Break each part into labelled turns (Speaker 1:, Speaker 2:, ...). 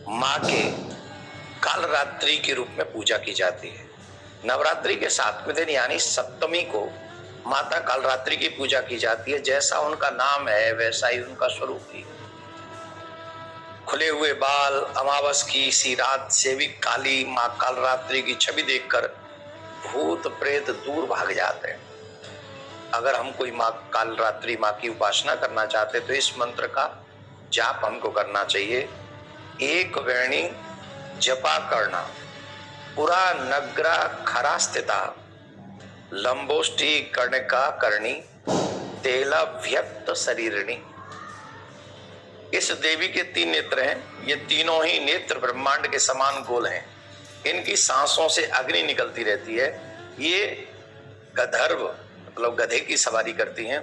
Speaker 1: माँ के कालरात्रि के रूप में पूजा की जाती है। नवरात्रि के 7वें दिन यानी सप्तमी को माता कालरात्रि की पूजा की जाती है। जैसा उनका नाम है वैसा ही उनका स्वरूप भी। खुले हुए बाल, अमावस की सी रात से भी काली माँ कालरात्रि की छवि देखकर भूत प्रेत दूर भाग जाते हैं। अगर हम कोई माँ कालरात्रि माँ की उपासना करना चाहते तो इस मंत्र का जाप हमको करना चाहिए। एक वेणी जपा करना, पुरा नग्रा खरा स्थिता, लंबोष्ठी कर्णिका करणी, तेला व्यक्त शरीरणी। इस देवी के 3 नेत्र हैं। ये तीनों ही नेत्र ब्रह्मांड के समान गोल हैं। इनकी सांसों से अग्नि निकलती रहती है। ये गंधर्व मतलब गधे की सवारी करती हैं।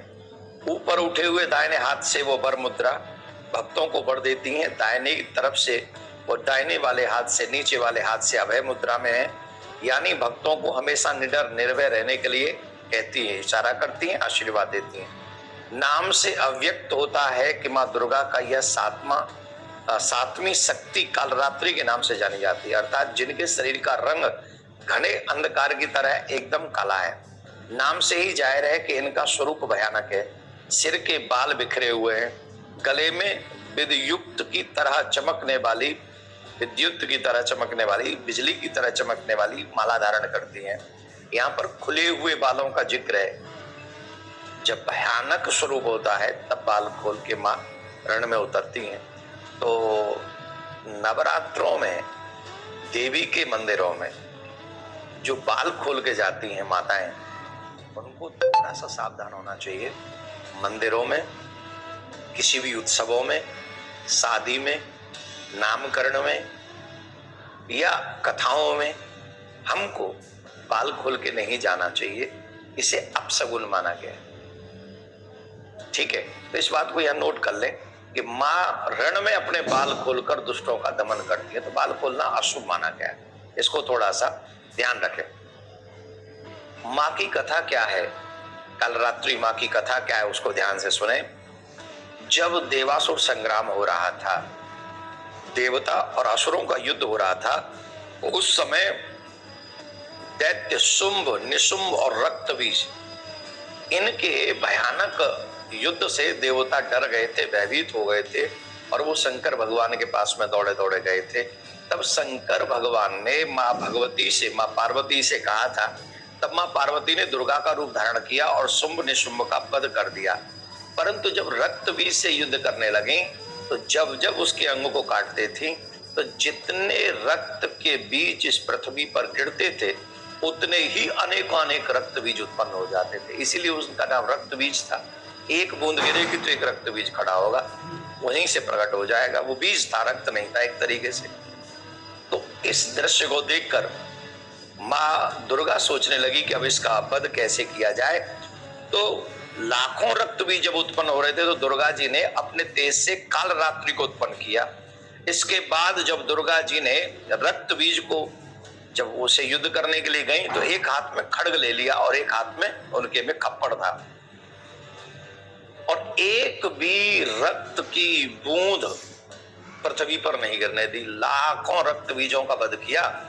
Speaker 1: ऊपर उठे हुए दाहिने हाथ से वो वर मुद्रा भक्तों को वर देती हैं। दाहिने की तरफ से वो दाहिने वाले हाथ से नीचे वाले हाथ से अभय मुद्रा में है, यानी भक्तों को हमेशा निडर निर्भय रहने के लिए कहती है, इशारा करती हैं, आशीर्वाद देती हैं। नाम से अव्यक्त होता है कि माँ दुर्गा का यह 7वीं शक्ति कालरात्रि के नाम से जानी जाती है, अर्थात जिनके शरीर का रंग घने अंधकार की तरह एकदम काला है। नाम से ही जाहिर है कि इनका स्वरूप भयानक है। सिर के बाल बिखरे हुए हैं, गले में विद्युत की तरह चमकने वाली बिजली की तरह चमकने वाली माला धारण करती हैं। यहाँ पर खुले हुए बालों का जिक्र है। जब भयानक स्वरूप होता है तब बाल खोल के माँ रण में उतरती हैं। तो नवरात्रों में देवी के मंदिरों में जो बाल खोल के जाती हैं माताएं, उनको थोड़ा सा सावधान होना चाहिए। मंदिरों में, किसी भी उत्सवों में, शादी में, नामकरण में या कथाओं में हमको बाल खोल के नहीं जाना चाहिए। इसे अपशगुन माना गया है। ठीक है, तो इस बात को यह नोट कर लें कि माँ रण में अपने बाल खोलकर दुष्टों का दमन करती है, तो बाल खोलना अशुभ माना गया है। इसको थोड़ा सा ध्यान रखें। माँ की कथा क्या है, कालरात्रि माँ की कथा क्या है, उसको ध्यान से सुने। जब देवासुर संग्राम हो रहा था, देवता और असुरों का युद्ध हो रहा था, उस समय दैत्य शुंभ, निशुंभ और रक्तबीज, इनके भयानक युद्ध से देवता डर गए थे, भयभीत हो गए थे और वो शंकर भगवान के पास में दौड़े दौड़े गए थे। तब शंकर भगवान ने माँ पार्वती से कहा था। तब माँ पार्वती ने दुर्गा का रूप धारण किया और शुंभ निशुंभ का वध कर दिया। परंतु जब रक्तबीज से युद्ध करने लगे तो जब जब उसके अंगों को काटते थे तो जितने रक्त के बीज इस पृथ्वी पर गिरते थे उतने ही अनेक रक्त बीज उत्पन्न हो जाते थे। इसीलिए उसका नाम रक्त बीज था। एक बूंद गिरेगी तो एक रक्त बीज खड़ा होगा, वहीं से प्रकट हो जाएगा। वो बीज था, रक्त नहीं था एक तरीके से। तो इस दृश्य को देखकर माँ दुर्गा सोचने लगी कि अब इसका वध कैसे किया जाए। तो लाखों रक्त बीज जब उत्पन्न हो रहे थे तो दुर्गा जी ने अपने तेज से कालरात्रि को उत्पन्न किया। इसके बाद जब दुर्गा जी ने रक्त बीज को, जब उसे युद्ध करने के लिए गई तो एक हाथ में खड्ग ले लिया और एक हाथ में उनके में खप्पड़ था, और एक भी रक्त की बूंद पृथ्वी पर नहीं गिरने दी। लाखों रक्त बीजों का वध किया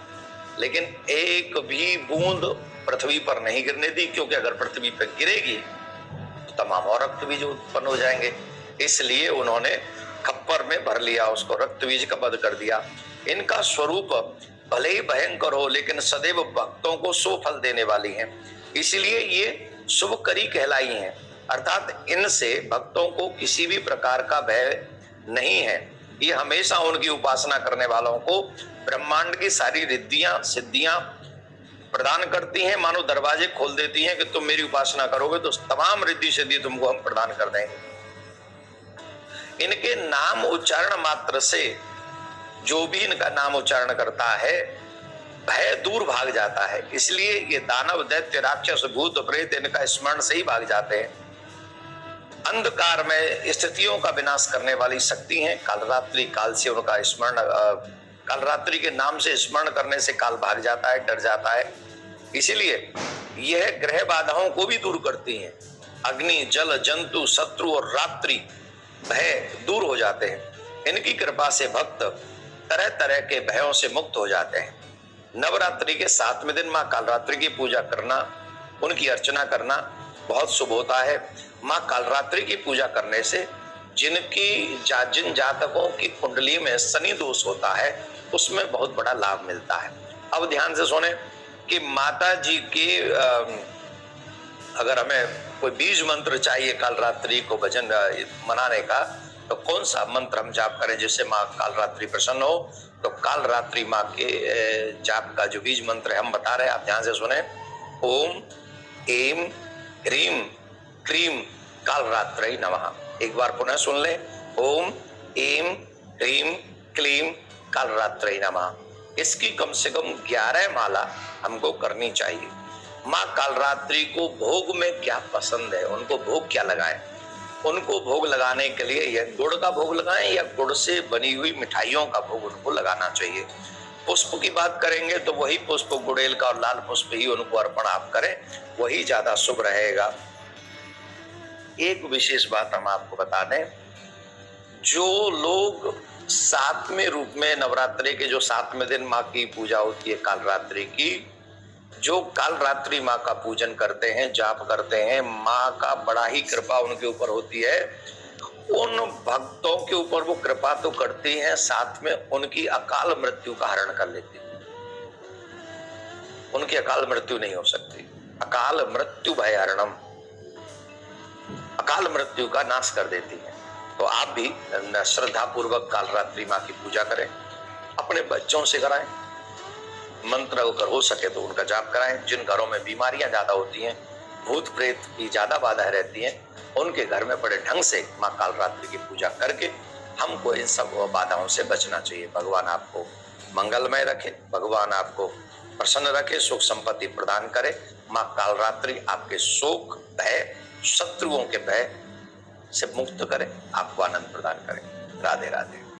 Speaker 1: लेकिन एक भी बूंद पृथ्वी पर नहीं गिरने दी, क्योंकि अगर पृथ्वी पर गिरेगी तो तमाम और रक्त बीज उत्पन्न हो जाएंगे। इसलिए उन्होंने खप्पर में भर लिया, उसको रक्त बीज का वध कर दिया। इनका स्वरूप भले ही भयंकर हो लेकिन सदैव भक्तों को सुफल देने वाली हैं, इसलिए ये शुभकरी कहलाई हैं। अर्थात इनसे भक्तों को किसी भी प्रकार का भय नहीं है। ये हमेशा उनकी उपासना करने वालों को ब्रह्मांड की सारी रिद्धियां सिद्धियां प्रदान करती हैं। मानो दरवाजे खोल देती हैं कि तुम मेरी उपासना करोगे तो तमाम रिद्धि सिद्धि तुमको हम प्रदान कर देंगे। इनके नाम उच्चारण मात्र से जो भी इनका नाम उच्चारण करता है भय दूर भाग जाता है। इसलिए ये दानव, दैत्य, राक्षस, भूत, प्रेत इनका स्मरण से ही भाग जाते हैं। अंधकार में स्थितियों का विनाश करने वाली शक्ति है कालरात्रि। काल से उनका स्मरण, कालरात्रि के नाम से स्मरण करने से काल भाग जाता है, डर जाता है। इसीलिए यह ग्रह बाधाओं को भी दूर करती हैं। अग्नि, जल, जंतु, शत्रु और रात्रि भय दूर हो जाते हैं। इनकी कृपा से भक्त तरह तरह के भयों से मुक्त हो जाते हैं। नवरात्रि के 7वें दिन माँ कालरात्रि की पूजा करना, उनकी अर्चना करना बहुत शुभ होता है। माँ कालरात्रि की पूजा करने से जिन जातकों की कुंडली में शनि दोष होता है उसमें बहुत बड़ा लाभ मिलता है। अब ध्यान से सुने कि माता जी के अगर हमें कोई बीज मंत्र चाहिए कालरात्रि को भजन मनाने का, तो कौन सा मंत्र हम जाप करें जिससे माँ कालरात्रि प्रसन्न हो? तो कालरात्रि माँ के जाप का जो बीज मंत्र है हम बता रहे हैं, आप ध्यान से सुने। ओम ऐं ह्रीं क्लीं कालरात्रै नमः। एक बार पुनः सुन ले। ओम ऐं ह्रीं क्लीं कालरात्रै नमः। इसकी कम से कम 11 माला हमको करनी चाहिए। माँ कालरात्रि को भोग में क्या पसंद है, उनको भोग क्या लगाएं? उनको भोग लगाने के लिए या गुड़ का भोग लगाएं या गुड़ से बनी हुई मिठाइयों का भोग उनको लगाना चाहिए। पुष्प की बात करेंगे तो वही पुष्प गुड़ेल का और लाल पुष्प ही उनको अर्पण आप करें, वही ज्यादा शुभ रहेगा। एक विशेष बात हम आपको बता दें, जो लोग 7वें रूप में नवरात्रि के जो 7वें दिन माँ की पूजा होती है कालरात्रि की, जो कालरात्रि माँ का पूजन करते हैं, जाप करते हैं, माँ का बड़ा ही कृपा उनके ऊपर होती है। उन भक्तों के ऊपर वो कृपा तो करती हैं, साथ में उनकी अकाल मृत्यु का हरण कर लेती है। उनकी अकाल मृत्यु नहीं हो सकती। अकाल मृत्यु भयहरणम, अकाल मृत्यु का नाश कर देती है। तो आप भी श्रद्धा पूर्वक कालरात्रि माँ की पूजा करें, अपने बच्चों से कराएं, मंत्र अगर हो सके तो उनका जाप कराएं। जिन घरों में बीमारियां ज्यादा होती हैं, भूत प्रेत की ज्यादा बाधाएं रहती हैं, उनके घर में बड़े ढंग से माँ कालरात्रि की पूजा करके हमको इन सब बाधाओं से बचना चाहिए। भगवान आपको मंगलमय रखे, भगवान आपको प्रसन्न रखे, सुख संपत्ति प्रदान करे। माँ कालरात्रि आपके शोक भय, शत्रुओं के भय से मुक्त करे, आपको आनंद प्रदान करे। राधे राधे।